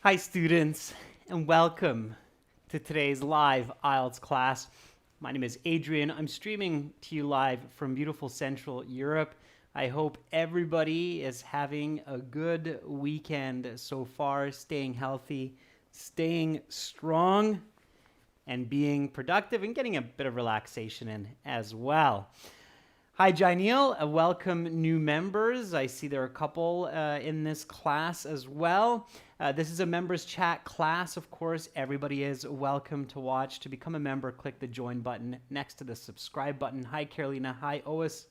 Hi students, and welcome to today's live IELTS class. My name is Adrian. I'm streaming to you live from beautiful Central Europe. I hope everybody is having a good weekend so far, staying healthy, staying strong, and being productive and getting a bit of relaxation in as well. Hi, Janil. Welcome new members. I see there are a couple in this class as well. This is a members chat class, of course. Everybody is welcome to watch. To become a member, click the join button next to the subscribe button. Hi, Carolina. Hi, Ois.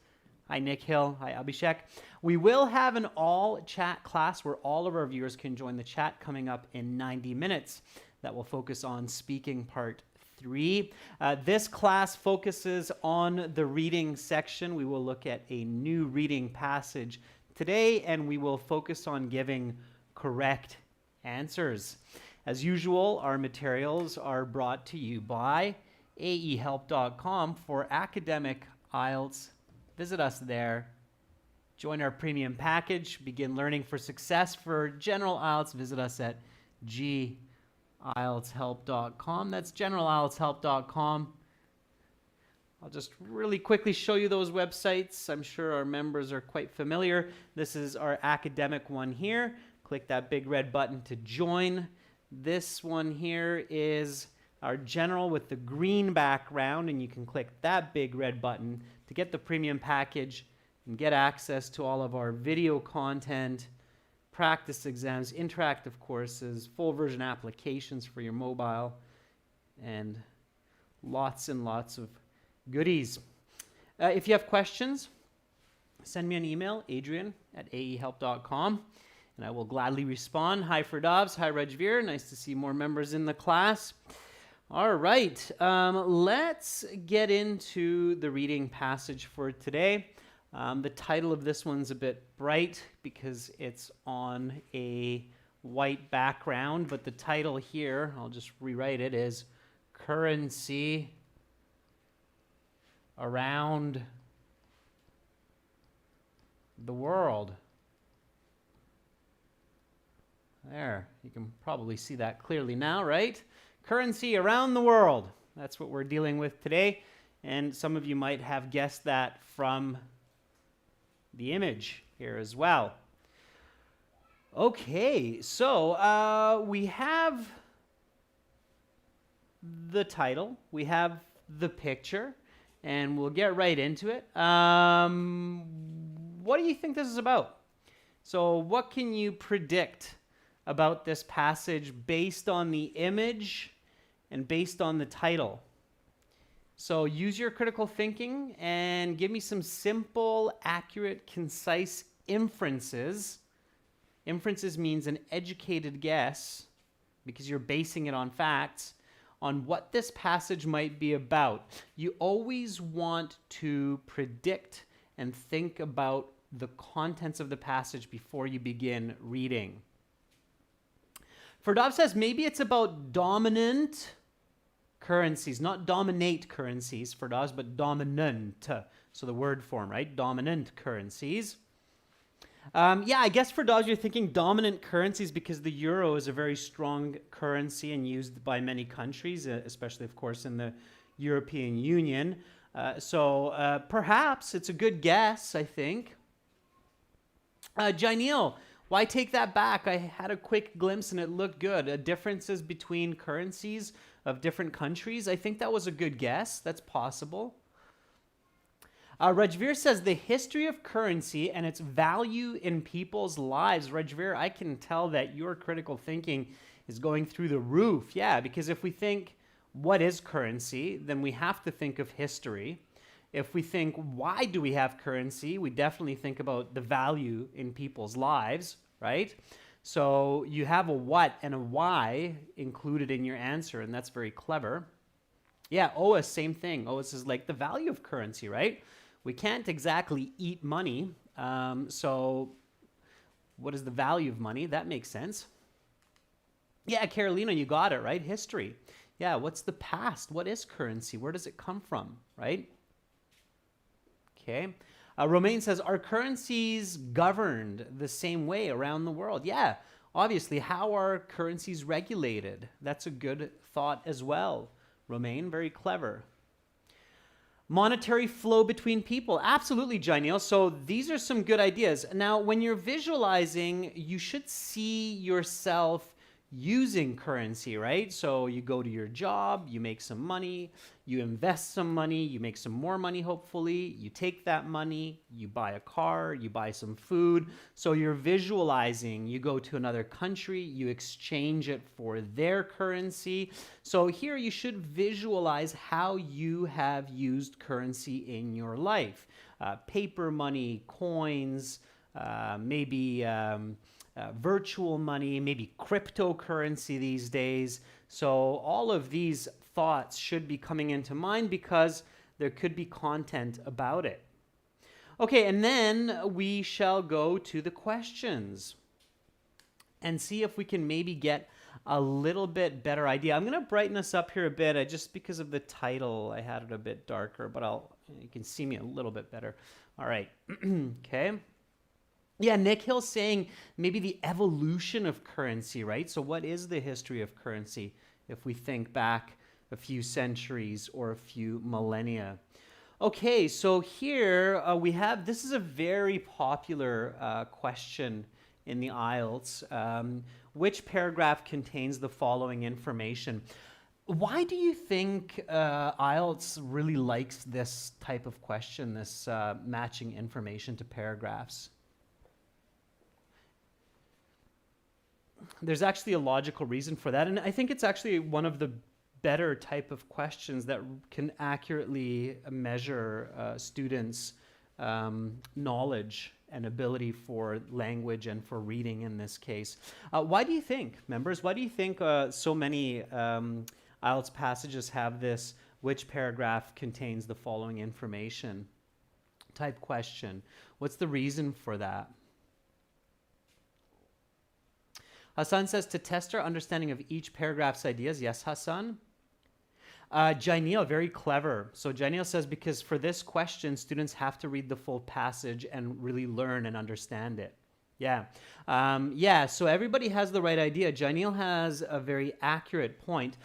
Hi, Nick Hill. Hi, Abhishek. We will have an all chat class where all of our viewers can join the chat coming up in 90 minutes. That will focus on speaking part 3. This class focuses on the reading section. We will look at a new reading passage today, and we will focus on giving correct answers. As usual, our materials are brought to you by aehelp.com for academic IELTS. Visit us there. Join our premium package. Begin learning for success for general IELTS. Visit us at IELTShelp.com. That's generalieltshelp.com. I'll just really quickly show you those websites. I'm sure our members are quite familiar. This is our academic one here. Click that big red button to join. This one here is our general with the green background, and you can click that big red button to get the premium package and get access to all of our video content, practice exams, interactive courses, full version applications for your mobile, and lots and lots of goodies. If you have questions, send me an email, adrian@aehelp.com, and I will gladly respond. Hi, Ferdavs. Hi, Rajveer. Nice to see more members in the class. All right, let's get into the reading passage for today. The title of this one's a bit bright because it's on a white background, but the title here, I'll just rewrite it, is Currency Around the World. There, you can probably see that clearly now, right? Currency around the world. That's what we're dealing with today, and some of you might have guessed that from the image here as well. Okay, so we have the title, we have the picture, and we'll get right into it. What do you think this is about? So what can you predict about this passage based on the image and based on the title? So use your critical thinking and give me some simple, accurate, concise inferences. Inferences means an educated guess, because you're basing it on facts, on what this passage might be about. You always want to predict and think about the contents of the passage before you begin reading. Ferdav says maybe it's about dominant currencies, not dominate currencies for us, but dominant. So the word form, right? Dominant currencies. Yeah, I guess for DAWs you're thinking dominant currencies because the euro is a very strong currency and used by many countries, especially, of course, in the European Union. So perhaps it's a good guess, I think. Janil, why take that back? I had a quick glimpse and it looked good. Differences between currencies of different countries. I think that was a good guess. That's possible. Rajveer says the history of currency and its value in people's lives. Rajveer, I can tell that your critical thinking is going through the roof. Yeah, because if we think what is currency, then we have to think of history. If we think, why do we have currency? We definitely think about the value in people's lives, right? So you have a what and a why included in your answer, and that's very clever. Yeah, OS, same thing. OS is like the value of currency, right? We can't exactly eat money, so what is the value of money? That makes sense. Yeah, Carolina, you got it, right? History. Yeah, what's the past? What is currency? Where does it come from, right? Okay. Romain says, are currencies governed the same way around the world? Yeah, Obviously, how are currencies regulated? That's a good thought as well. Romain, very clever. Monetary flow between people. Absolutely, Janil. So these are some good ideas. Now, when you're visualizing, you should see yourself using currency, right? So you go to your job, you make some money, you invest some money, you make some more money, hopefully. You take that money, you buy a car, you buy some food. So you're visualizing, you go to another country, you exchange it for their currency. So here you should visualize how you have used currency in your life. Paper money, coins, maybe virtual money, maybe cryptocurrency these days. So all of these thoughts should be coming into mind because there could be content about it. Okay, and then we shall go to the questions and see if we can maybe get a little bit better idea. I'm going to brighten this up here a bit, just because of the title. I had it a bit darker, but you can see me a little bit better. All right. Okay. Yeah, Nick Hill's saying maybe the evolution of currency, right? So what is the history of currency if we think back a few centuries or a few millennia? Okay, so here we have, this is a very popular question in the IELTS. Which paragraph contains the following information? Why do you think IELTS really likes this type of question, this matching information to paragraphs? There's actually a logical reason for that, and I think it's actually one of the better type of questions that can accurately measure students' knowledge and ability for language and for reading in this case. Why do you think, members, why do you think so many IELTS passages have this, which paragraph contains the following information type question? What's the reason for that? Hassan says to test our understanding of each paragraph's ideas. Yes, Hassan. Jainil, very clever. So Jainil says because for this question, students have to read the full passage and really learn and understand it. Yeah. Yeah, so everybody has the right idea. Jainil has a very accurate point.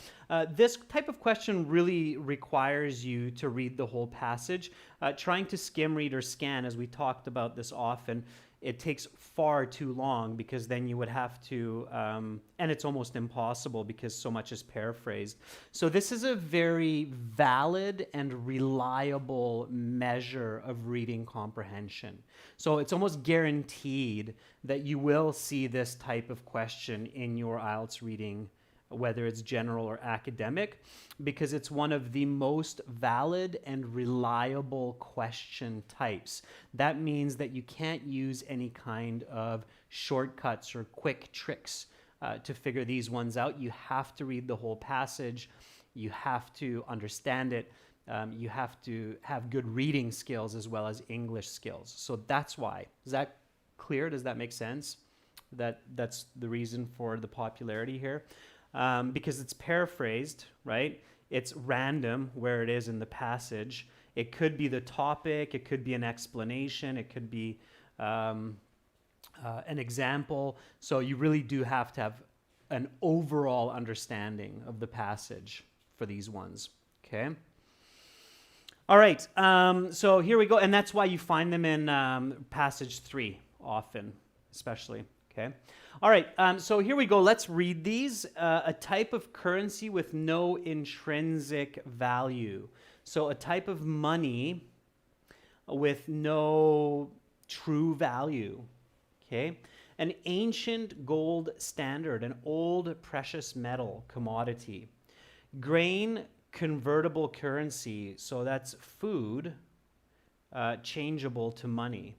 This type of question really requires you to read the whole passage. Trying to skim read or scan, as we talked about this often, it takes far too long because then you would have to, and it's almost impossible because so much is paraphrased. So this is a very valid and reliable measure of reading comprehension. So it's almost guaranteed that you will see this type of question in your IELTS reading, whether it's general or academic, because it's one of the most valid and reliable question types. That means that you can't use any kind of shortcuts or quick tricks to figure these ones out. You have to read the whole passage. You have to understand it. You have to have good reading skills as well as English skills. So that's why. Is that clear? Does that make sense? That's the reason for the popularity here. Because it's paraphrased, right? It's random where it is in the passage. It could be the topic, it could be an explanation, it could be an example. So you really do have to have an overall understanding of the passage for these ones, okay? All right, so here we go. And that's why you find them in passage 3 often, especially, okay? All right, so here we go. Let's read these. A type of currency with no intrinsic value. So a type of money with no true value, okay? An ancient gold standard, an old precious metal commodity. Grain convertible currency, so that's food, changeable to money.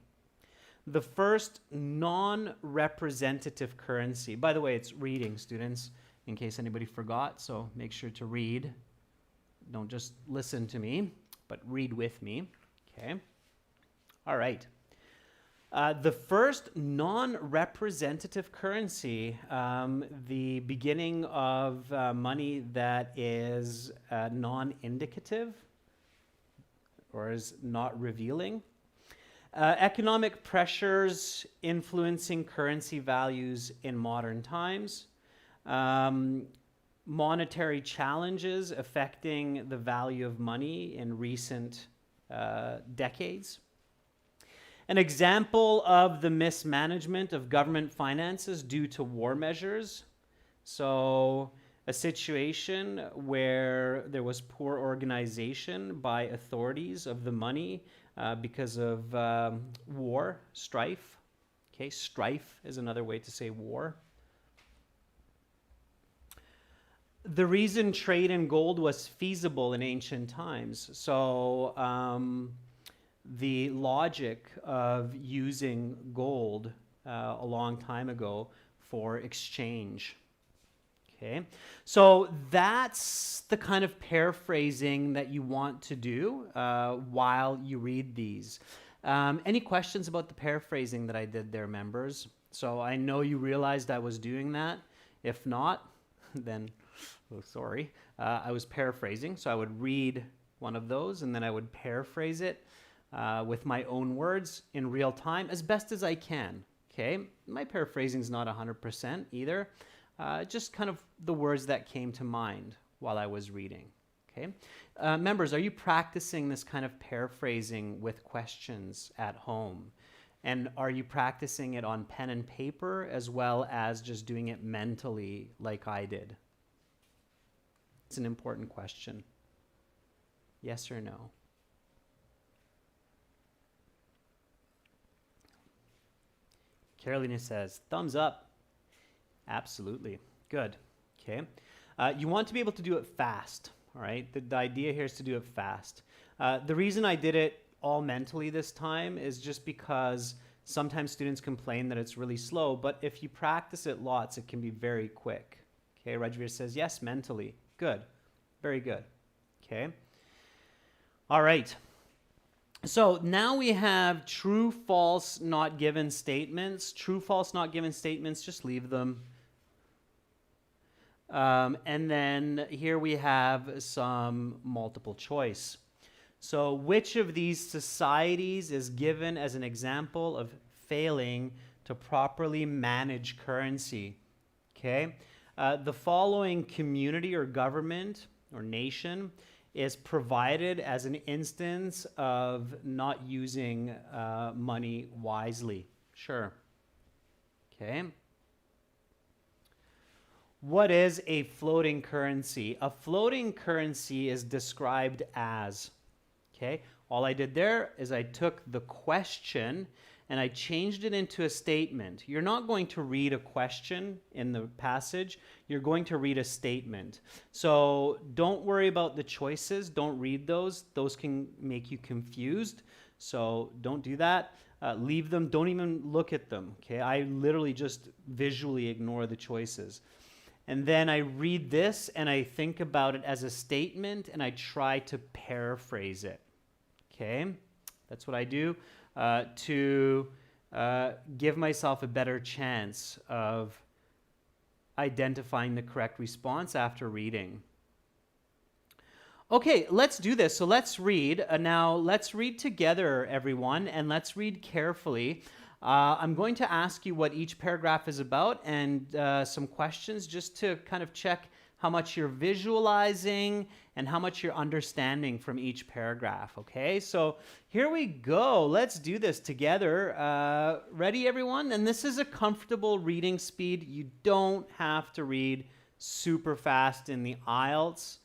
The first non-representative currency. By the way, it's reading, students, in case anybody forgot, so make sure to read. Don't just listen to me, but read with me, okay? All right. The first non-representative currency, the beginning of money that is non-indicative or is not revealing. Economic pressures influencing currency values in modern times. Monetary challenges affecting the value of money in recent decades. An example of the mismanagement of government finances due to war measures. So a situation where there was poor organization by authorities of the money because of war, strife. Okay, strife is another way to say war. The reason trade in gold was feasible in ancient times. So the logic of using gold a long time ago for exchange. Okay, so that's the kind of paraphrasing that you want to do while you read these. Any questions about the paraphrasing that I did there, members? So I know you realized I was doing that. If not, then, oh, sorry. I was paraphrasing, so I would read one of those and then I would paraphrase it with my own words in real time as best as I can. Okay, my paraphrasing is not 100% either. Just kind of the words that came to mind while I was reading. Okay, members, are you practicing this kind of paraphrasing with questions at home? And are you practicing it on pen and paper as well as just doing it mentally like I did? It's an important question. Yes or no? Carolina says, thumbs up. Absolutely. Good. Okay. You want to be able to do it fast. All right. The idea here is to do it fast. The reason I did it all mentally this time is just because sometimes students complain that it's really slow, but if you practice it lots, it can be very quick. Okay. Rajveer says, yes, mentally. Good. Very good. Okay. All right. So now we have true, false, not given statements. True, false, not given statements, just leave them. And then here we have some multiple choice. So which of these societies is given as an example of failing to properly manage currency? Okay. The following community or government or nation is provided as an instance of not using money wisely. Sure. Okay. What is a floating currency? A floating currency is described as, okay, all I did there is I took the question and I changed it into a statement. You're not going to read a question in the passage. You're going to read a statement. So don't worry about the choices. Don't read those. Those can make you confused. So don't do that. Leave them. Don't even look at them. Okay, I literally just visually ignore the choices. And then I read this and I think about it as a statement and I try to paraphrase it. Okay, that's what I do to give myself a better chance of identifying the correct response after reading. Okay, let's do this. So let's read. Now let's read together, everyone, and let's read carefully. I'm going to ask you what each paragraph is about and some questions just to kind of check how much you're visualizing and how much you're understanding from each paragraph, okay? So here we go. Let's do this together. Ready, everyone? And this is a comfortable reading speed. You don't have to read super fast in the IELTS.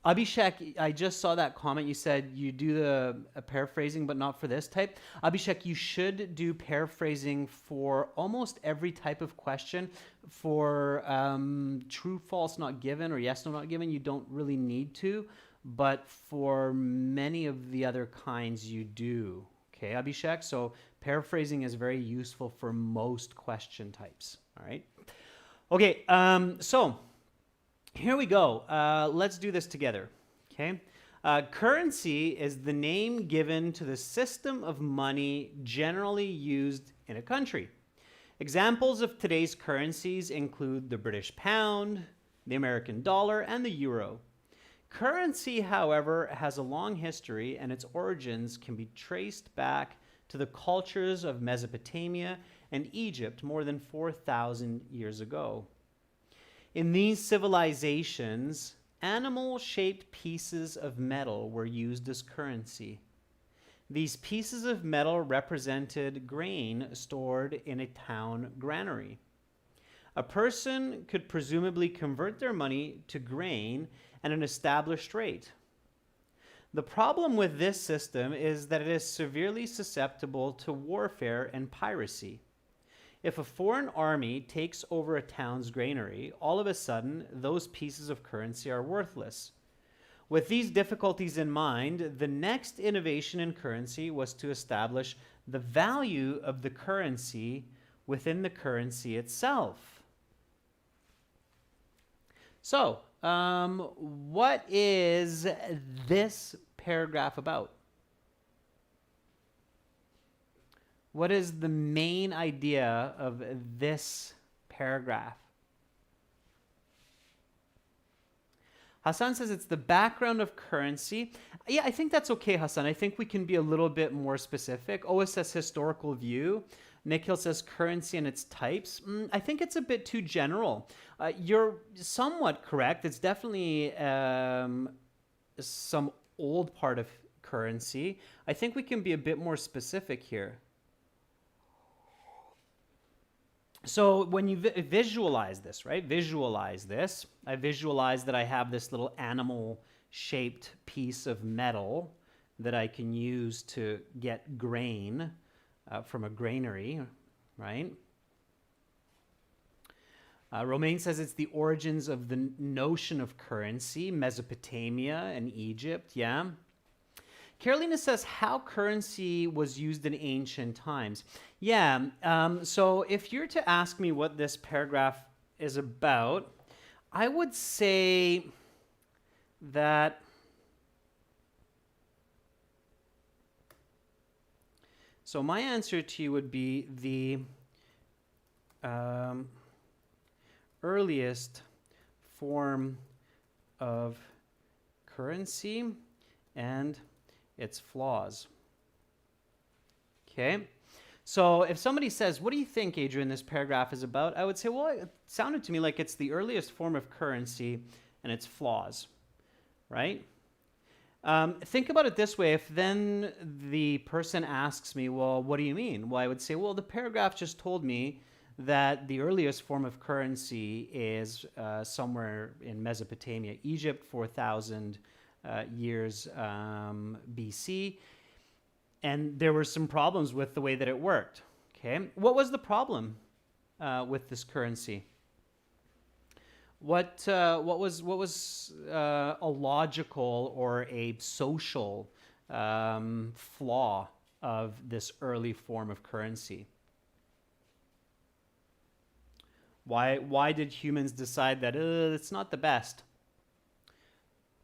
Abhishek, I just saw that comment. You said you do the paraphrasing, but not for this type. Abhishek, you should do paraphrasing for almost every type of question. For true, false, not given, or yes, no, not given, you don't really need to. But for many of the other kinds, you do. Okay, Abhishek? So paraphrasing is very useful for most question types. All right? Okay, so here we go. Let's do this together, okay? Currency is the name given to the system of money generally used in a country. Examples of today's currencies include the British pound, the American dollar, and the euro. Currency, however, has a long history, and its origins can be traced back to the cultures of Mesopotamia and Egypt more than 4,000 years ago. In these civilizations, animal-shaped pieces of metal were used as currency. These pieces of metal represented grain stored in a town granary. A person could presumably convert their money to grain at an established rate. The problem with this system is that it is severely susceptible to warfare and piracy. If a foreign army takes over a town's granary, all of a sudden, those pieces of currency are worthless. With these difficulties in mind, the next innovation in currency was to establish the value of the currency within the currency itself. So, what is this paragraph about? What is the main idea of this paragraph? Hassan says it's the background of currency. Yeah, I think that's okay, Hassan. I think we can be a little bit more specific. Oa says historical view. Nikhil says currency and its types. I think it's a bit too general. You're somewhat correct. It's definitely some old part of currency. I think we can be a bit more specific here. So when you visualize this, right? Visualize this. I visualize that I have this little animal-shaped piece of metal that I can use to get grain from a granary, right? Romain says it's the origins of the notion of currency, Mesopotamia and Egypt, yeah. Carolina says how currency was used in ancient times. Yeah, so if you're to ask me what this paragraph is about, I would say that so my answer to you would be the earliest form of currency and its flaws. Okay, so if somebody says, what do you think, Adrian, this paragraph is about? I would say, well, it sounded to me like it's the earliest form of currency and its flaws, right? Think about it this way. If then the person asks me, well, what do you mean? Well, I would say, well, the paragraph just told me that the earliest form of currency is somewhere in Mesopotamia, Egypt, 4,000 years BC, and there were some problems with the way that it worked. Okay, what was the problem with this currency? What was a logical or a social flaw of this early form of currency? Why did humans decide that it's not the best?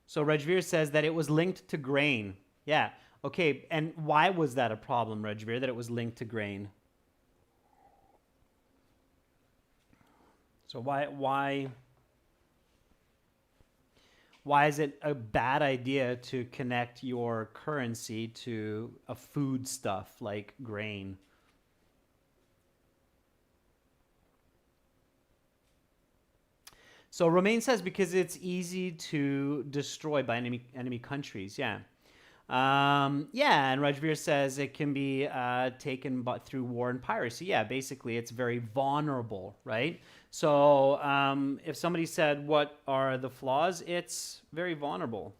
So Rajveer says that it was linked to grain. Yeah, okay, and why was that a problem, Rajveer, that it was linked to grain? So why is it a bad idea to connect your currency to a food stuff like grain? So Romain says because it's easy to destroy by enemy countries. Yeah. Yeah, and Rajveer says it can be taken through war and piracy. Yeah, basically it's very vulnerable, right? So if somebody said, what are the flaws? It's very vulnerable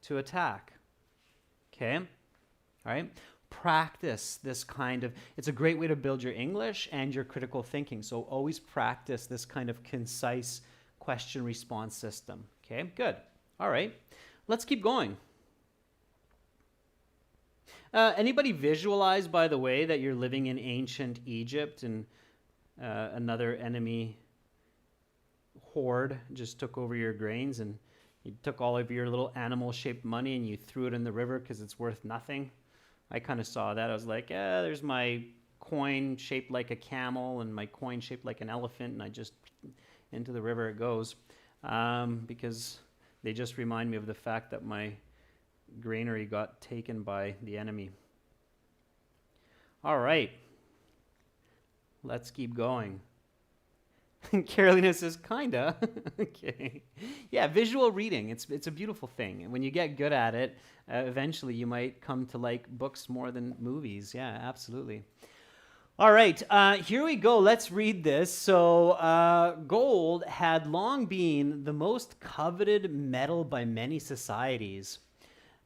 to attack. Okay? All right? Practice this kind of, it's a great way to build your English and your critical thinking. So always practice this kind of concise question response system. Okay, good. All right, let's keep going. Anybody visualize, by the way, that you're living in ancient Egypt and another enemy horde just took over your grains and you took all of your little animal-shaped money and you threw it in the river because it's worth nothing? I kind of saw that. I was like, yeah, there's my coin shaped like a camel and my coin shaped like an elephant, and into the river it goes, because they just remind me of the fact that my granary got taken by the enemy. All right. Let's keep going. Caroline says, kinda. Okay. Yeah, visual reading. It's a beautiful thing. And when you get good at it, eventually you might come to like books more than movies. Yeah, absolutely. All right, here we go. Let's read this. So, gold had long been the most coveted metal by many societies.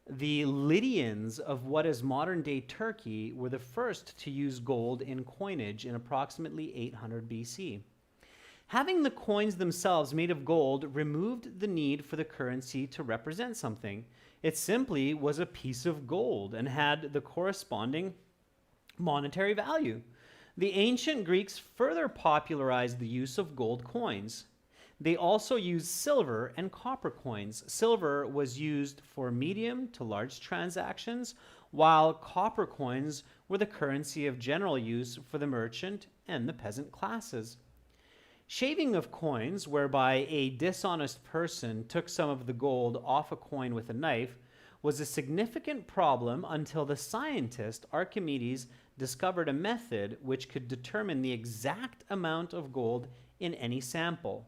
The Lydians of what is modern-day Turkey were the first to use gold in coinage in approximately 800 BC. Having the coins themselves made of gold removed the need for the currency to represent something. It simply was a piece of gold and had the corresponding monetary value. The ancient Greeks further popularized the use of gold coins. They also used silver and copper coins. Silver was used for medium to large transactions, while copper coins were the currency of general use for the merchant and the peasant classes. Shaving of coins, whereby a dishonest person took some of the gold off a coin with a knife, was a significant problem until the scientist Archimedes discovered a method which could determine the exact amount of gold in any sample.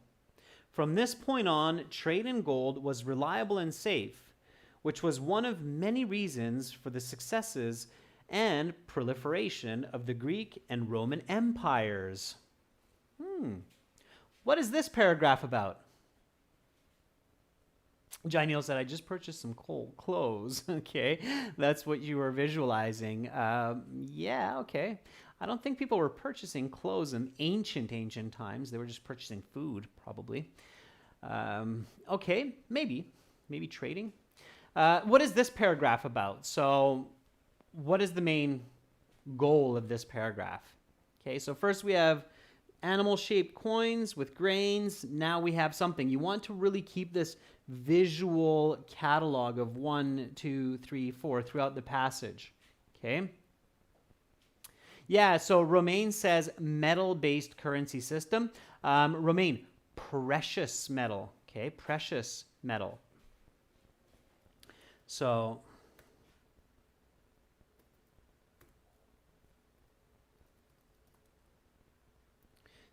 From this point on, trade in gold was reliable and safe, which was one of many reasons for the successes and proliferation of the Greek and Roman empires. What is this paragraph about? Janil said, I just purchased some clothes. Okay, that's what you were visualizing. Yeah, okay. I don't think people were purchasing clothes in ancient times. They were just purchasing food, probably. Okay, maybe trading. What is this paragraph about? So what is the main goal of this paragraph? Okay, so first we have animal-shaped coins with grains. Now we have something. You want to really keep this visual catalog of 1, 2, 3, 4 throughout the passage. Okay? Yeah, so Romain says metal-based currency system. Romain, precious metal. Okay, precious metal. So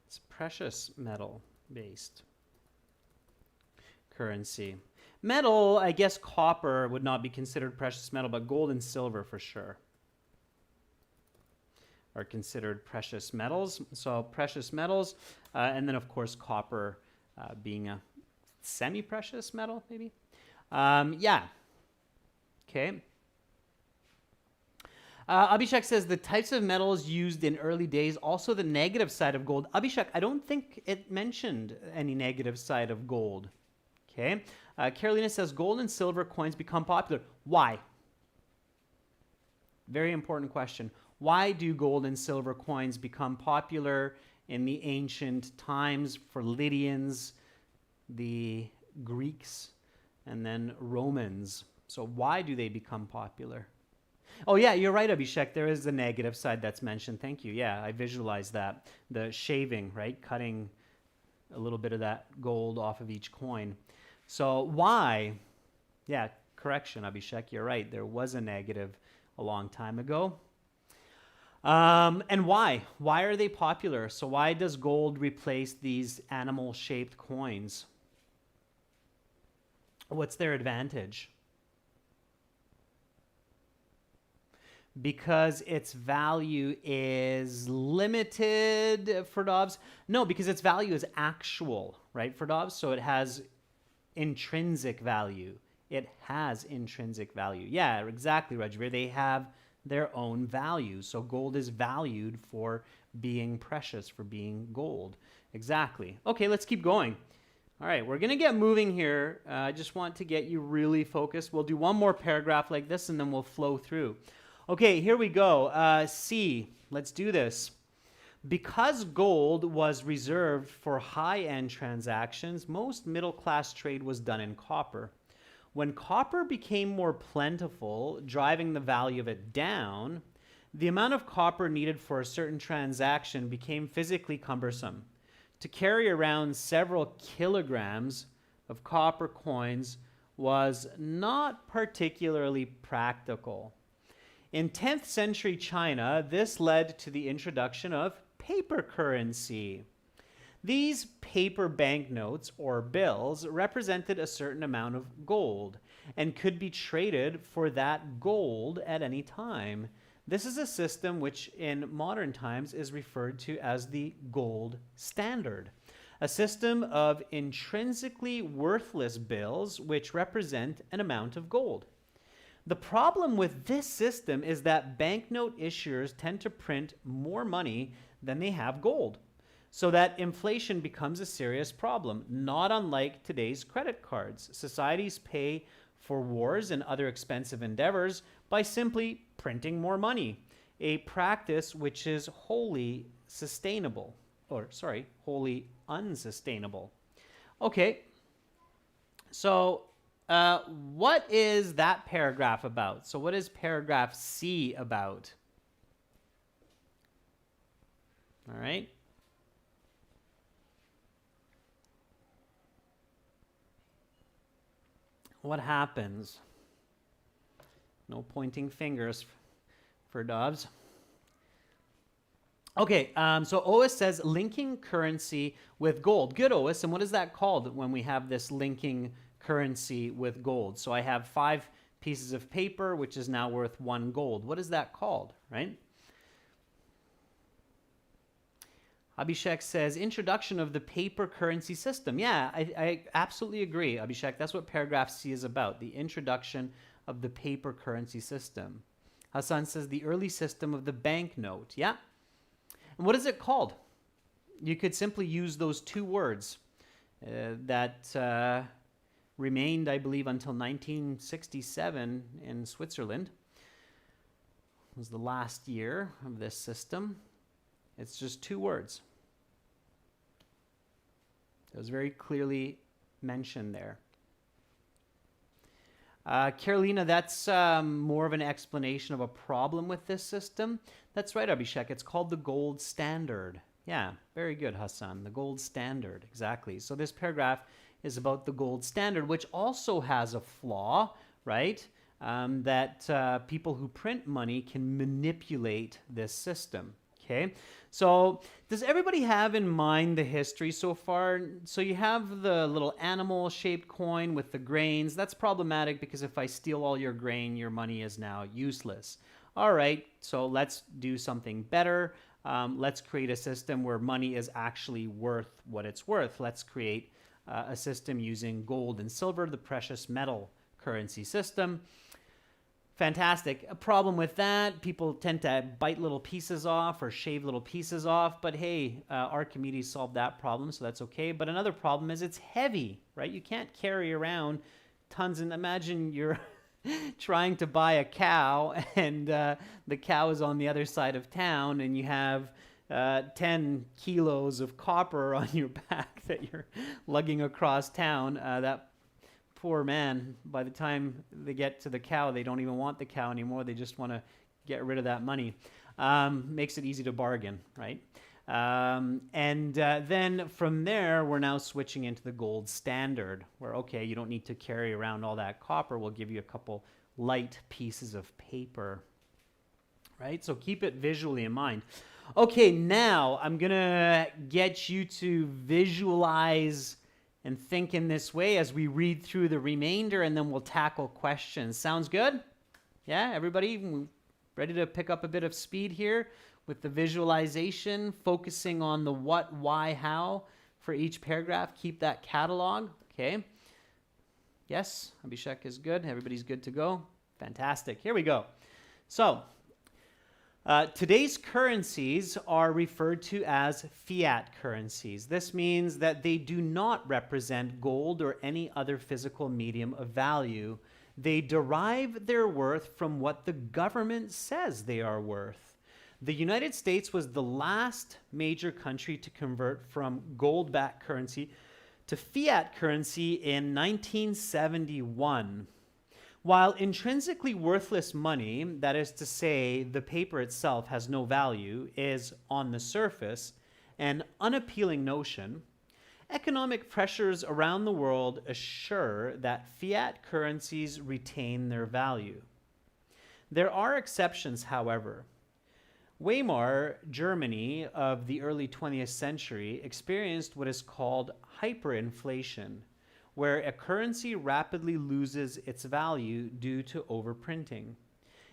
it's precious metal based currency. Metal, I guess copper would not be considered precious metal, but gold and silver for sure are considered precious metals. So precious metals, and then of course copper being a semi-precious metal, maybe. Yeah. Okay. Abhishek says the types of metals used in early days, also the negative side of gold. Abhishek, I don't think it mentioned any negative side of gold. Okay. Carolina says gold and silver coins become popular. Why? Very important question. Why do gold and silver coins become popular in the ancient times for Lydians, the Greeks, and then Romans? So why do they become popular? Oh, yeah, you're right, Abhishek. There is the negative side that's mentioned. Thank you. Yeah, I visualized that. The shaving, right? Cutting a little bit of that gold off of each coin. So why? Yeah, correction, Abhishek. You're right. There was a negative a long time ago. And why? Why are they popular? So why does gold replace these animal-shaped coins? What's their advantage? Because its value is limited for Dobbs? No, because its value is actual, right, for Dobbs? So it has intrinsic value. It has intrinsic value. Yeah, exactly, Rajveer. They have their own value. So gold is valued for being precious, for being gold. Exactly. Okay, let's keep going. All right, we're going to get moving here. I just want to get you really focused. We'll do one more paragraph like this, and then we'll flow through. Okay, here we go. C, let's do this. Because gold was reserved for high-end transactions, most middle-class trade was done in copper. When copper became more plentiful, driving the value of it down, the amount of copper needed for a certain transaction became physically cumbersome. to carry around several kilograms of copper coins was not particularly practical. In 10th century China, this led to the introduction of paper currency. These paper banknotes or bills represented a certain amount of gold and could be traded for that gold at any time. This is a system which in modern times is referred to as the gold standard, a system of intrinsically worthless bills which represent an amount of gold. The problem with this system is that banknote issuers tend to print more money than they have gold, so that inflation becomes a serious problem, not unlike today's credit cards. Societies pay for wars and other expensive endeavors by simply printing more money, a practice which is wholly unsustainable. Okay, so what is that paragraph about? So what is paragraph C about? All right. What happens? No pointing fingers for Dobbs. Okay, so Ois says linking currency with gold. Good, Ois. And what is that called when we have this linking currency with gold? So I have 5 pieces of paper, which is now worth 1 gold. What is that called, right? Abhishek says, introduction of the paper currency system. Yeah, I absolutely agree, Abhishek. That's what paragraph C is about, the introduction of the paper currency system. Hassan says, the early system of the banknote. Yeah. And what is it called? You could simply use those 2 words that remained, I believe, until 1967 in Switzerland. It was the last year of this system. It's just 2 words. It was very clearly mentioned there. Carolina, that's more of an explanation of a problem with this system. That's right, Abhishek. It's called the gold standard. Yeah, very good, Hassan. The gold standard, exactly. So this paragraph is about the gold standard, which also has a flaw, right? That people who print money can manipulate this system. Okay, so does everybody have in mind the history so far? So you have the little animal-shaped coin with the grains. That's problematic because if I steal all your grain, your money is now useless. All right, so let's do something better. Let's create a system where money is actually worth what it's worth. Let's create a system using gold and silver, the precious metal currency system. Fantastic. A problem with that, people tend to bite little pieces off or shave little pieces off, but hey, Archimedes solved that problem, so that's okay. But another problem is it's heavy, right? You can't carry around tons, and imagine you're trying to buy a cow and the cow is on the other side of town and you have 10 kilos of copper on your back that you're lugging across town. That poor man, by the time they get to the cow, they don't even want the cow anymore. They just want to get rid of that money. Makes it easy to bargain, right? Then from there, we're now switching into the gold standard, where, okay, you don't need to carry around all that copper. We'll give you a couple light pieces of paper, right? So keep it visually in mind. Okay, now I'm going to get you to visualize and think in this way as we read through the remainder, and then we'll tackle questions. Sounds good? Yeah, everybody ready to pick up a bit of speed here with the visualization, focusing on the what, why, how for each paragraph. Keep that catalog, okay? Yes, Abhishek is good. Everybody's good to go. Fantastic. Here we go. So, today's currencies are referred to as fiat currencies. This means that they do not represent gold or any other physical medium of value. They derive their worth from what the government says they are worth. The United States was the last major country to convert from gold-backed currency to fiat currency in 1971. While intrinsically worthless money, that is to say, the paper itself has no value, is on the surface an unappealing notion, economic pressures around the world assure that fiat currencies retain their value. There are exceptions, however. Weimar Germany of the early 20th century experienced what is called hyperinflation, where a currency rapidly loses its value due to overprinting.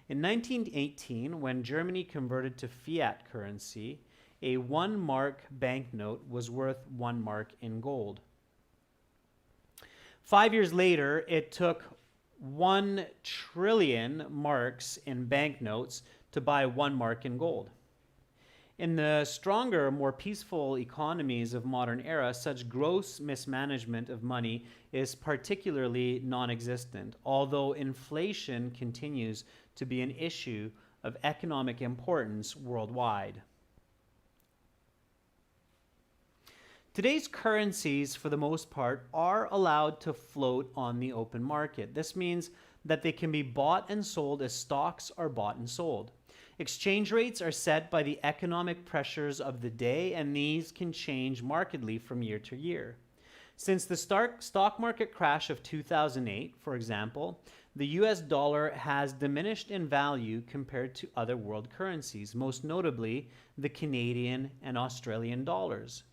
In 1918, when Germany converted to fiat currency, a 1 mark banknote was worth 1 mark in gold. 5 years later, it took 1 trillion marks in banknotes to buy 1 mark in gold. In the stronger, more peaceful economies of modern era, such gross mismanagement of money is particularly non-existent, although inflation continues to be an issue of economic importance worldwide. Today's currencies, for the most part, are allowed to float on the open market. This means that they can be bought and sold as stocks are bought and sold. Exchange rates are set by the economic pressures of the day, and these can change markedly from year to year. Since the stock market crash of 2008, for example, the US dollar has diminished in value compared to other world currencies, most notably the Canadian and Australian dollars.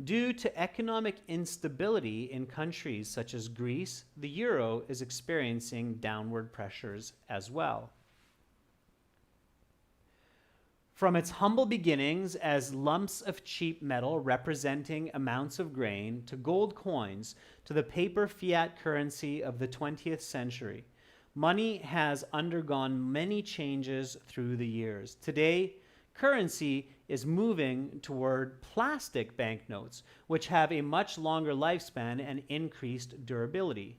Due to economic instability in countries such as Greece, the euro is experiencing downward pressures as well. From its humble beginnings as lumps of cheap metal representing amounts of grain, to gold coins, to the paper fiat currency of the 20th century, money has undergone many changes through the years. Today, currency is moving toward plastic banknotes, which have a much longer lifespan and increased durability.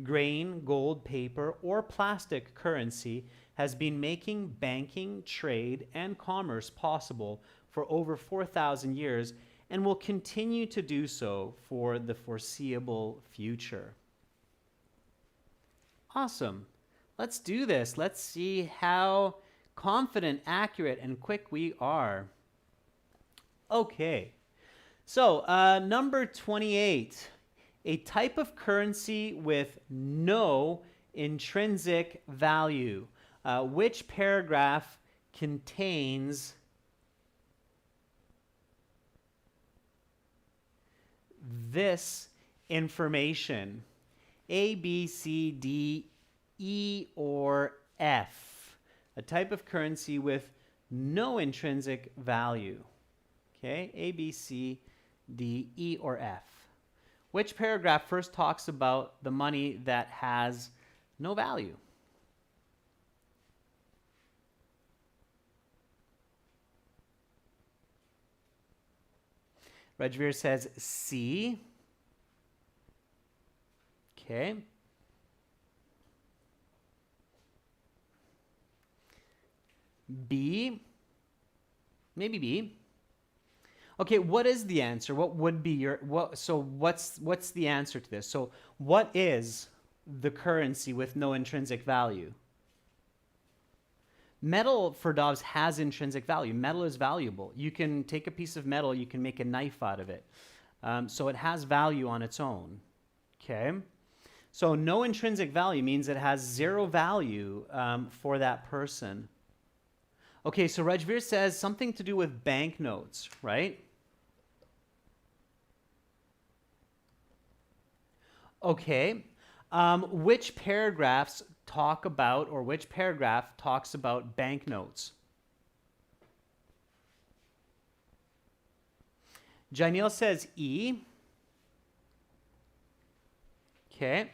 Grain, gold, paper, or plastic currency has been making banking, trade, and commerce possible for over 4,000 years and will continue to do so for the foreseeable future. Awesome. Let's do this. Let's see how confident, accurate, and quick we are. Okay. So, number 28. A type of currency with no intrinsic value. Which paragraph contains this information? A, B, C, D, E, or F. A type of currency with no intrinsic value. Okay, A, B, C, D, E, or F. Which paragraph first talks about the money that has no value? Rajveer says C. Okay. B. Maybe B. Okay, what is the answer? What would be your what's the answer to this? So what is the currency with no intrinsic value? Metal, for Dobbs, has intrinsic value. Metal is valuable. You can take a piece of metal, you can make a knife out of it. So it has value on its own. Okay? So no intrinsic value means it has zero value for that person. Okay, so Rajveer says something to do with banknotes, right? Okay. Which paragraphs talk about, or which paragraph talks about banknotes? Janelle says E. Okay.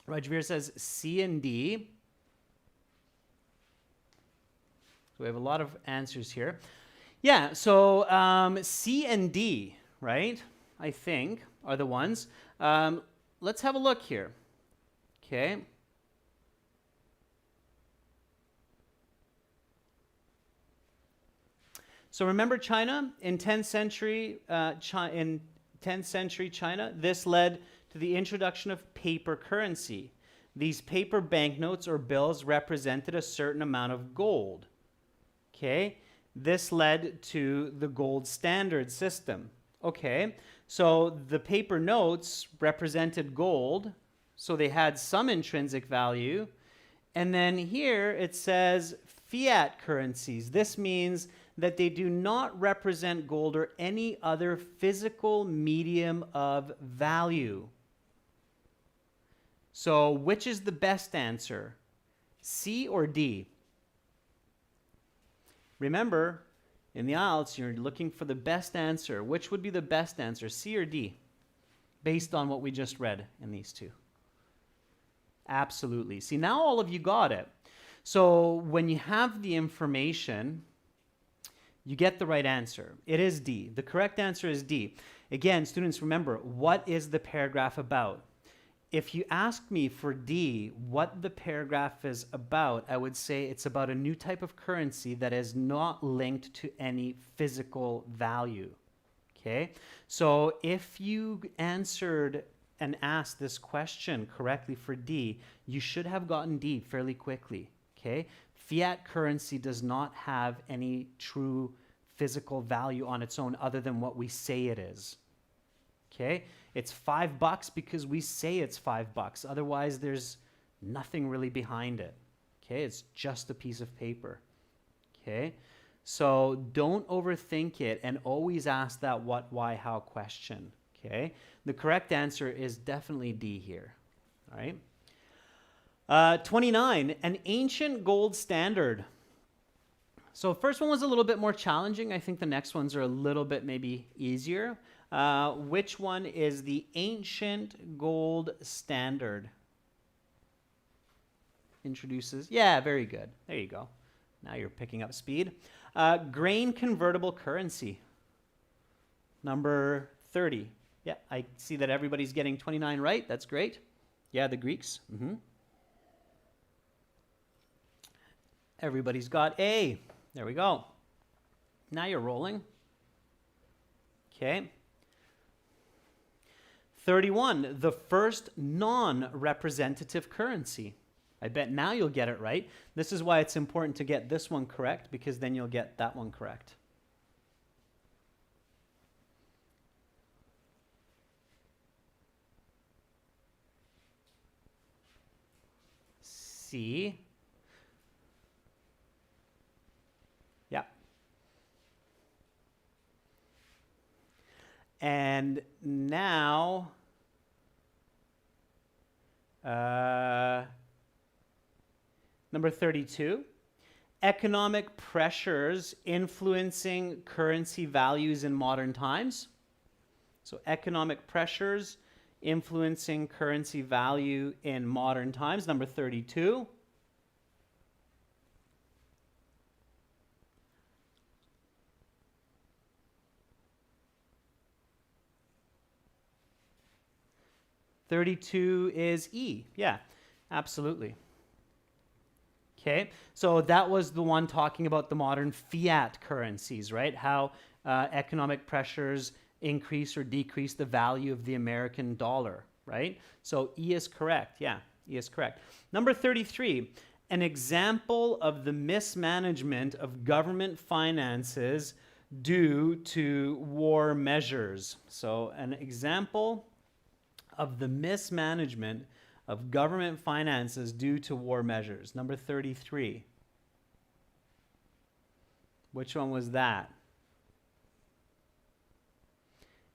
Rajveer says C and D. So we have a lot of answers here. Yeah, so C and D, right, I think, are the ones. Let's have a look here. Okay. So remember China in 10th century China, this led to the introduction of paper currency. These paper banknotes or bills represented a certain amount of gold. Okay? this led to the gold standard system. Okay, so the paper notes represented gold, so they had some intrinsic value. And then here it says fiat currencies. This means that they do not represent gold or any other physical medium of value. So which is the best answer? C or D? Remember, in the IELTS, you're looking for the best answer. Which would be the best answer, C or D, based on what we just read in these two? Absolutely. See, now all of you got it. So when you have the information, you get the right answer. It is D. The correct answer is D. Again, students, remember, what is the paragraph about? If you ask me for D, what the paragraph is about, I would say it's about a new type of currency that is not linked to any physical value. Okay? So if you answered and asked this question correctly for D, you should have gotten D fairly quickly. Okay? Fiat currency does not have any true physical value on its own other than what we say it is. Okay? It's $5 because we say it's $5. Otherwise, there's nothing really behind it. Okay? It's just a piece of paper. Okay? So don't overthink it and always ask that what, why, how question. Okay? The correct answer is definitely D here. All right? 29, an ancient gold standard. So first one was a little bit more challenging. I think the next ones are a little bit maybe easier. Which one is the ancient gold standard? Introduces. Yeah, very good. There you go. Now you're picking up speed. Grain convertible currency. Number 30. Yeah, I see that everybody's getting 29 right. That's great. Yeah, the Greeks. Everybody's got A. There we go. Now you're rolling. Okay. 31, the first non-representative currency. I bet now you'll get it right. This is why it's important to get this one correct, because then you'll get that one correct. C. Yeah. And now, number 32, economic pressures influencing currency values in modern times. So economic pressures influencing currency value in modern times, number 32. '32 is E. Yeah, absolutely. Okay, so that was the one talking about the modern fiat currencies, right? How economic pressures increase or decrease the value of the American dollar, right? So E is correct. Yeah, E is correct. Number 33, an example of the mismanagement of government finances due to war measures. So an example of the mismanagement of government finances due to war measures. Number 33. Which one was that?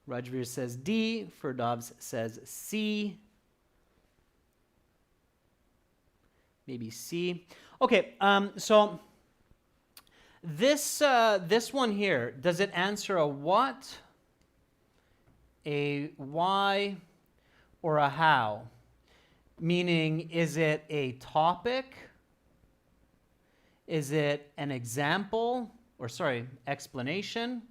Rajveer says D. Ferdovs says C. Maybe C. Okay, so this one here, does it answer a what, a why, or a how? Meaning, is it a topic? Is it an example? Or sorry, explanation?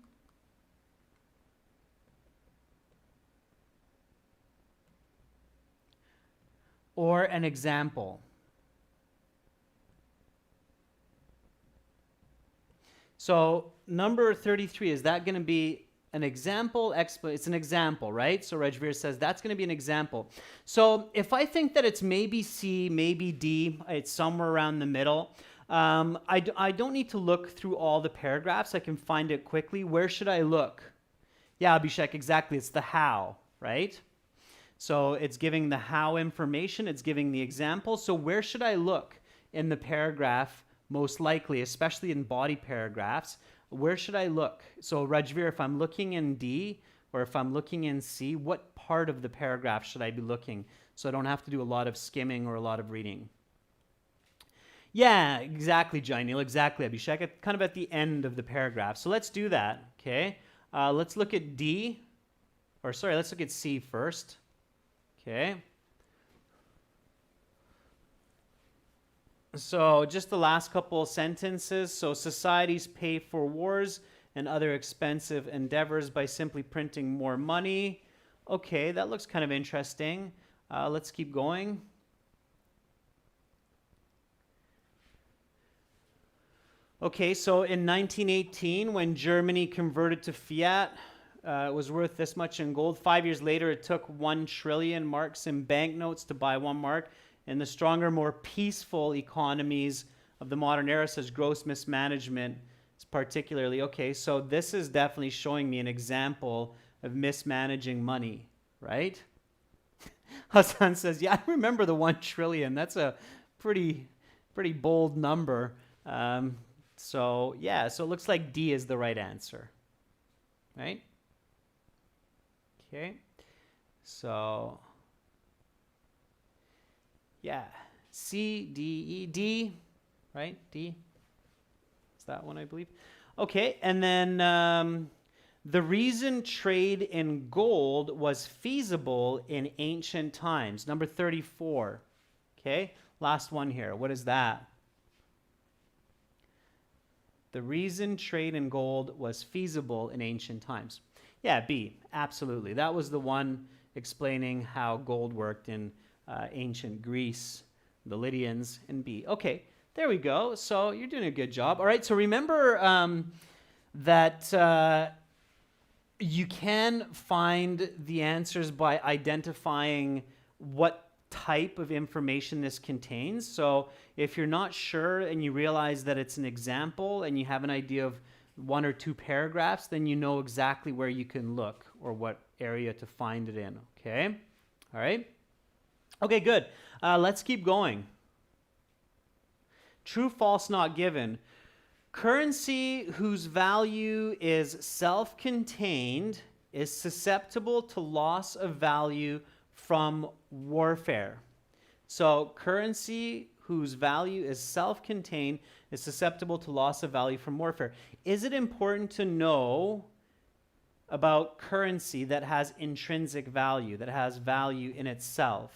Or an example? So number 33, is that going to be an example? It's an example, right? So Rajveer says that's going to be an example. So if I think that it's maybe C, maybe D, it's somewhere around the middle, I don't need to look through all the paragraphs. I can find it quickly. Where should I look? Yeah, Abhishek, exactly. It's the how, right? So it's giving the how information. It's giving the example. So where should I look in the paragraph most likely, especially in body paragraphs? Where should I look? So Rajveer, if I'm looking in D or if I'm looking in C, what part of the paragraph should I be looking so I don't have to do a lot of skimming or a lot of reading? Yeah, exactly, Jainil, exactly, Abhishek, kind of at the end of the paragraph. So let's do that, okay? Let's look at D, or sorry, let's look at C first, okay? So just the last couple sentences. So societies pay for wars and other expensive endeavors by simply printing more money. Okay, that looks kind of interesting. Let's keep going. Okay, so in 1918, when Germany converted to fiat, it was worth this much in gold. 5 years later, it took 1 trillion marks in banknotes to buy 1 mark. In the stronger, more peaceful economies of the modern era, says gross mismanagement is particularly. Okay, so this is definitely showing me an example of mismanaging money, right? Hassan says, yeah, I remember the 1 trillion. That's a pretty bold number. So yeah, so it looks like D is the right answer, right? Okay, so yeah, C, D, E, D, right? D, is that one, I believe. Okay, and then the reason trade in gold was feasible in ancient times. Number 34, okay? Last one here, what is that? The reason trade in gold was feasible in ancient times. Yeah, B, absolutely. That was the one explaining how gold worked in ancient Greece, the Lydians, and B. Okay, there we go. So you're doing a good job. All right, so remember that you can find the answers by identifying what type of information this contains. So if you're not sure and you realize that it's an example and you have an idea of 1 or 2 paragraphs, then you know exactly where you can look or what area to find it in, okay? All right? Okay, good. Let's keep going. True, false, not given. Currency whose value is self-contained is susceptible to loss of value from warfare. So currency whose value is self-contained is susceptible to loss of value from warfare. Is it important to know about currency that has intrinsic value, that has value in itself?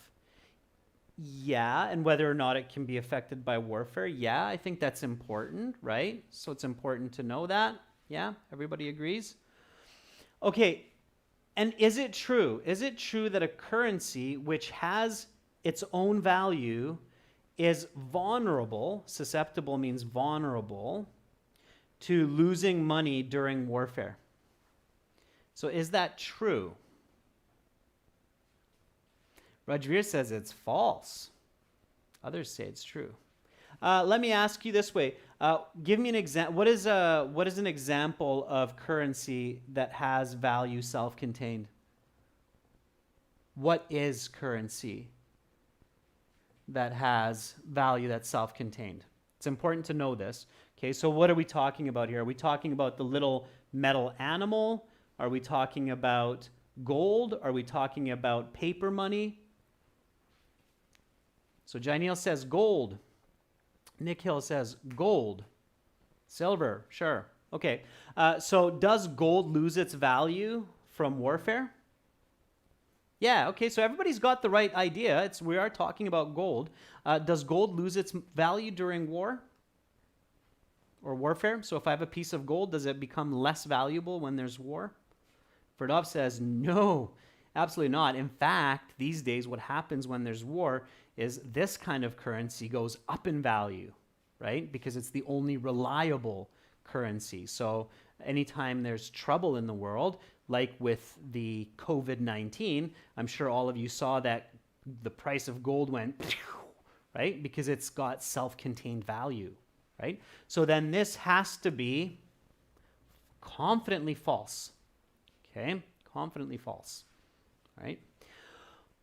Yeah, and whether or not it can be affected by warfare? Yeah, I think that's important, right? So it's important to know that. Yeah, everybody agrees? Okay, and is it true? Is it true that a currency which has its own value is vulnerable, susceptible means vulnerable, to losing money during warfare? So is that true? Rajveer says it's false. Others say it's true. Let me ask you this way. Give me an example. What is an example of currency that has value self-contained? What is currency that has value that's self-contained? It's important to know this. Okay, so what are we talking about here? Are we talking about the little metal animal? Are we talking about gold? Are we talking about paper money? So Jainil says gold. Nick Hill says gold. Silver, sure. Okay, so does gold lose its value from warfare? Yeah, okay, so everybody's got the right idea. We are talking about gold. Does gold lose its value during war or warfare? So if I have a piece of gold, does it become less valuable when there's war? Verdov says no, absolutely not. In fact, these days what happens when there's war is this kind of currency goes up in value, right? Because it's the only reliable currency. So anytime there's trouble in the world, like with the COVID-19, I'm sure all of you saw that the price of gold went, right? Because it's got self-contained value, right? So then this has to be confidently false, okay? Confidently false, right?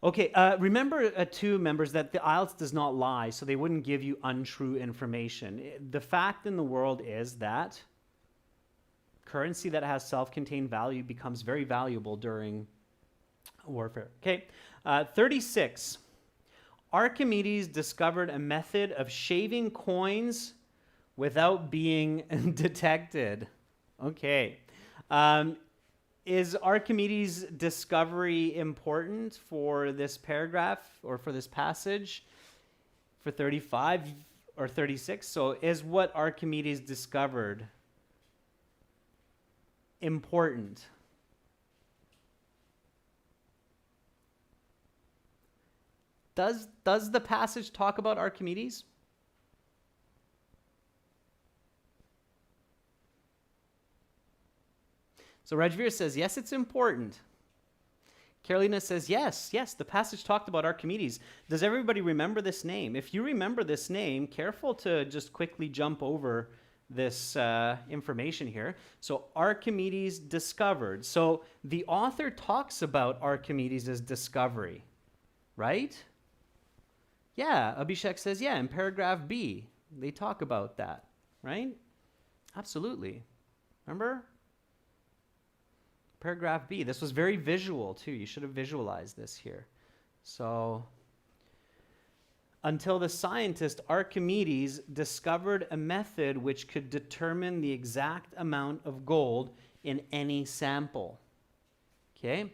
Okay, remember, too, members, that the IELTS does not lie, so they wouldn't give you untrue information. The fact in the world is that currency that has self-contained value becomes very valuable during warfare. Okay, 36. Archimedes discovered a method of shaving coins without being detected. Okay. Is Archimedes' discovery important for this paragraph or for this passage? For 35 or 36? So is what Archimedes discovered important? Does the passage talk about Archimedes? So Rajveer says, yes, it's important. Carolina says, yes, the passage talked about Archimedes. Does everybody remember this name? If you remember this name, careful to just quickly jump over this information here. So Archimedes discovered. So the author talks about Archimedes' discovery, right? Yeah, Abhishek says, yeah, in paragraph B, they talk about that, right? Absolutely. Remember? Paragraph B. This was very visual, too. You should have visualized this here. So, until the scientist Archimedes discovered a method which could determine the exact amount of gold in any sample. Okay?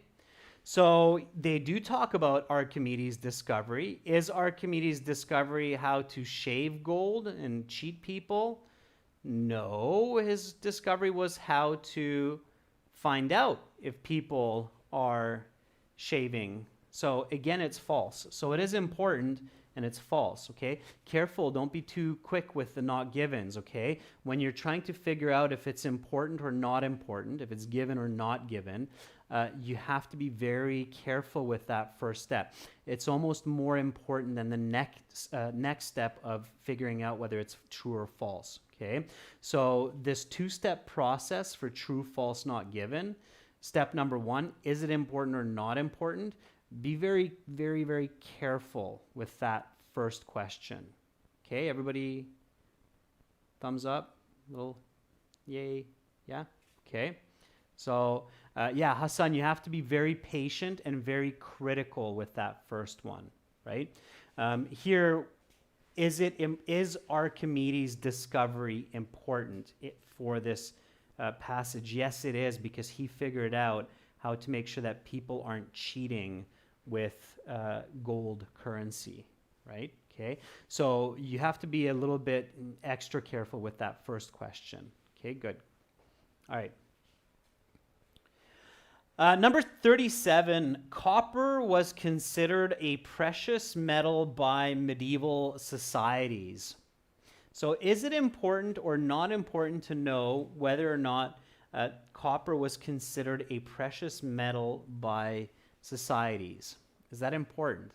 So, they do talk about Archimedes' discovery. Is Archimedes' discovery how to shave gold and cheat people? No, his discovery was how to find out if people are shaving. So again, it's false. So it is important and it's false, okay? Careful, don't be too quick with the not givens, okay? When you're trying to figure out if it's important or not important, if it's given or not given, you have to be very careful with that first step. It's almost more important than the next step of figuring out whether it's true or false. Okay, so this two-step process for true, false, not given. Step number one, is it important or not important? Be very, very, very careful with that first question. Okay, everybody, thumbs up, little yay, yeah, okay. So yeah, Hassan, you have to be very patient and very critical with that first one, right? Here, is Archimedes' discovery important for this passage? Yes, it is, because he figured out how to make sure that people aren't cheating with gold currency, right? Okay, so you have to be a little bit extra careful with that first question. Okay, good. All right. Number 37, copper was considered a precious metal by medieval societies. So is it important or not important to know whether or not copper was considered a precious metal by societies? Is that important?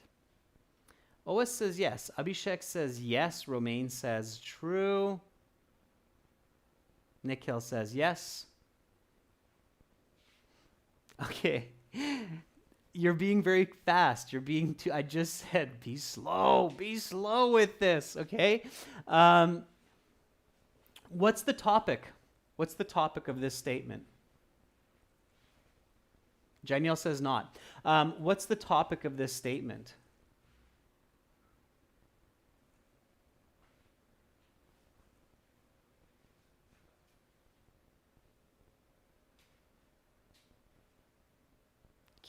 Ois says yes. Abhishek says yes. Romain says true. Nikhil says yes. Okay. You're being very fast. You're being too, I just said, be slow with this, okay? What's the topic? What's the topic of this statement? Janiel says not. What's the topic of this statement?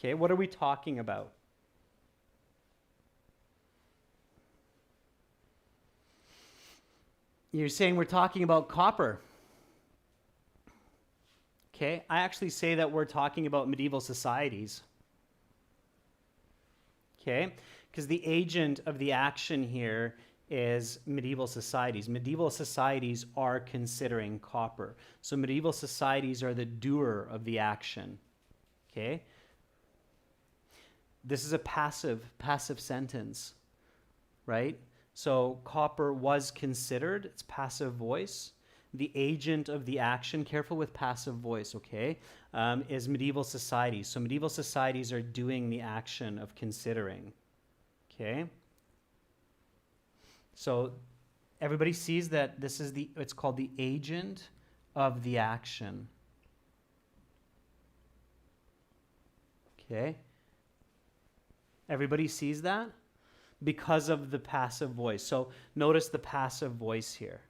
Okay, what are we talking about? You're saying we're talking about copper. Okay, I actually say that we're talking about medieval societies. Okay, because the agent of the action here is medieval societies. Medieval societies are considering copper. So medieval societies are the doer of the action. Okay? This is a passive sentence, right? So copper was considered, it's passive voice. The agent of the action, careful with passive voice, okay, is medieval societies. So medieval societies are doing the action of considering, okay? So everybody sees that this is it's called the agent of the action. Okay? Everybody sees that? Because of the passive voice. So notice the passive voice here,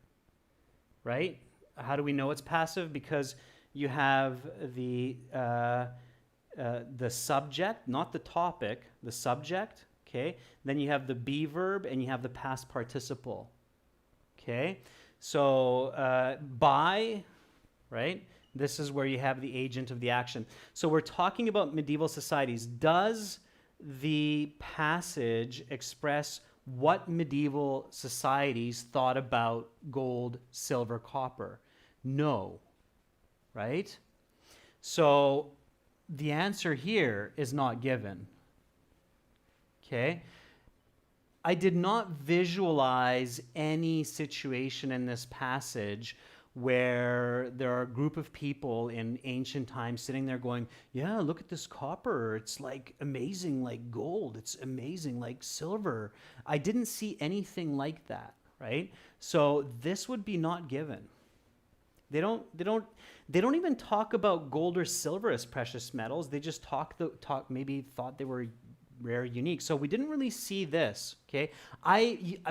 right? How do we know it's passive? Because you have the subject, not the topic, the subject, okay? Then you have the be verb and you have the past participle, okay? So by, right? This is where you have the agent of the action. So we're talking about medieval societies. Does the passage express what medieval societies thought about gold, silver, copper? No, right? So the answer here is not given, okay? I did not visualize any situation in this passage where there are a group of people in ancient times sitting there going, yeah, look at this copper. It's like amazing like gold. It's amazing like silver. I didn't see anything like that, right? So this would be not given. They don't even talk about gold or silver as precious metals. They just maybe thought they were rare, unique. So we didn't really see this, okay?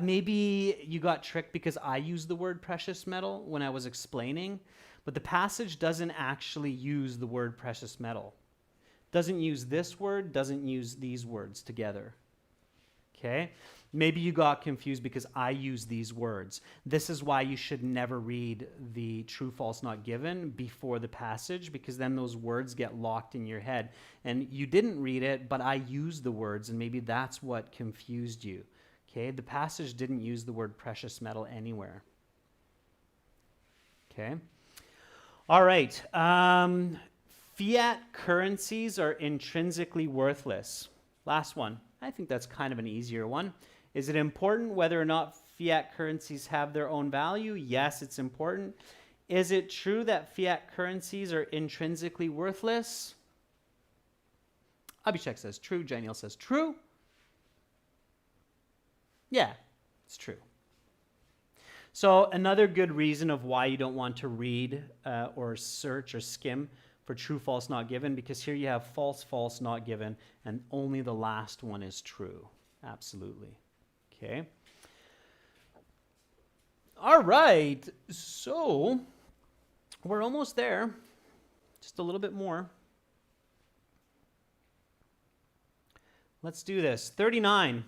Maybe you got tricked because I used the word precious metal when I was explaining, but the passage doesn't actually use the word precious metal. Doesn't use this word, doesn't use these words together, okay? Maybe you got confused because I use these words. This is why you should never read the true, false, not given before the passage, because then those words get locked in your head. And you didn't read it, but I used the words, and maybe that's what confused you. Okay, the passage didn't use the word precious metal anywhere. Okay. All right. Fiat currencies are intrinsically worthless. Last one. I think that's kind of an easier one. Is it important whether or not fiat currencies have their own value? Yes, it's important. Is it true that fiat currencies are intrinsically worthless? Abhishek says true. Janiel says true. Yeah, it's true. So another good reason of why you don't want to read or search or skim for true, false, not given, because here you have false, false, not given, and only the last one is true. Absolutely. Okay. All right. So we're almost there. Just a little bit more. Let's do this. 39.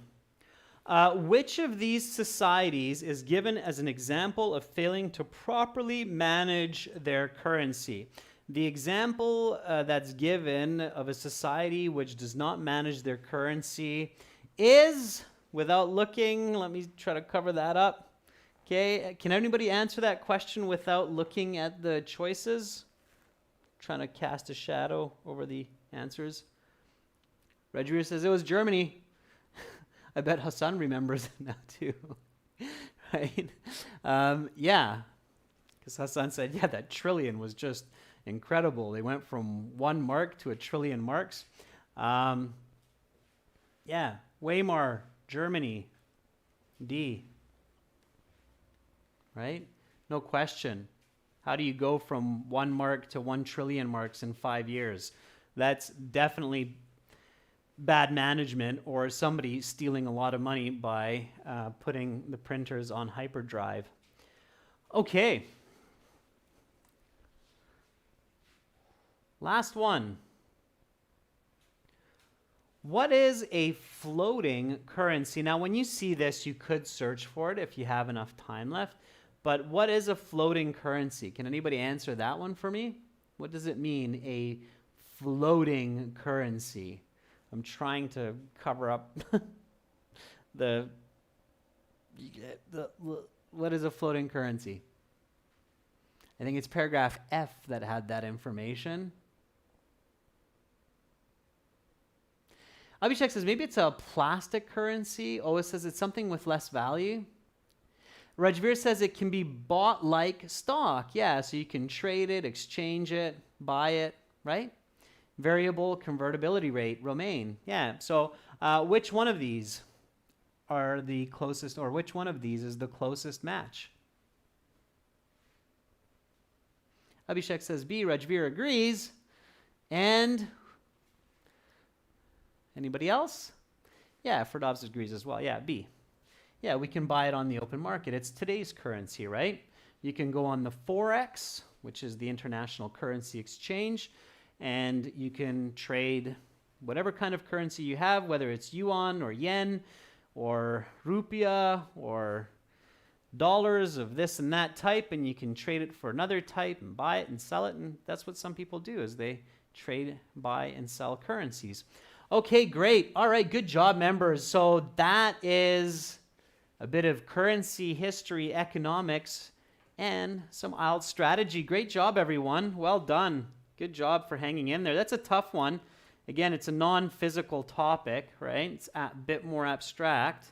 Which of these societies is given as an example of failing to properly manage their currency? The example that's given of a society which does not manage their currency is, without looking, let me try to cover that up. Okay, can anybody answer that question without looking at the choices? Trying to cast a shadow over the answers. Rodrigo says it was Germany. I bet Hassan remembers it now too. Right? Yeah, because Hassan said, yeah, that trillion was just incredible. They went from 1 mark to 1 trillion marks. Yeah, Weimar, Germany, D. Right? No question. How do you go from 1 mark to 1 trillion marks in 5 years? That's definitely bad management or somebody stealing a lot of money by putting the printers on hyperdrive. Okay. Last one. What is a floating currency? Now, when you see this, you could search for it if you have enough time left. But what is a floating currency? Can anybody answer that one for me? What does it mean, a floating currency? I'm trying to cover up what is a floating currency? I think it's paragraph F that had that information. Abhishek says maybe it's a plastic currency. Oa says it's something with less value. Rajveer says it can be bought like stock. Yeah, so you can trade it, exchange it, buy it, right? Variable convertibility rate, Romaine. Yeah, so which one of these are the closest, or which one of these is the closest match? Abhishek says B. Rajveer agrees. And anybody else? Yeah, Ferdowsi agrees as well. Yeah, B. Yeah, we can buy it on the open market. It's today's currency, right? You can go on the Forex, which is the International Currency Exchange, and you can trade whatever kind of currency you have, whether it's yuan or yen or rupiah or dollars of this and that type, and you can trade it for another type and buy it and sell it, and that's what some people do, is they trade, buy, and sell currencies. Okay, great. All right, good job, members. So that is a bit of currency history, economics, and some IELTS strategy. Great job, everyone. Well done. Good job for hanging in there. That's a tough one. Again, it's a non-physical topic, right? It's a bit more abstract.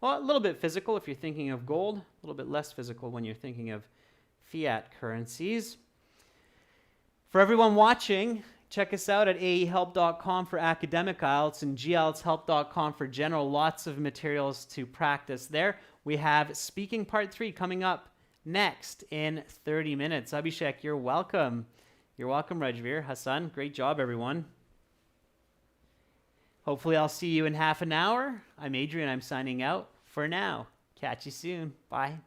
Well, a little bit physical if you're thinking of gold, a little bit less physical when you're thinking of fiat currencies. For everyone watching, check us out at aehelp.com for academic IELTS and gieltshelp.com for general. Lots of materials to practice there. We have speaking part 3 coming up next in 30 minutes. Abhishek, you're welcome. You're welcome, Rajveer, Hassan. Great job, everyone. Hopefully I'll see you in half an hour. I'm Adrian. I'm signing out for now. Catch you soon. Bye.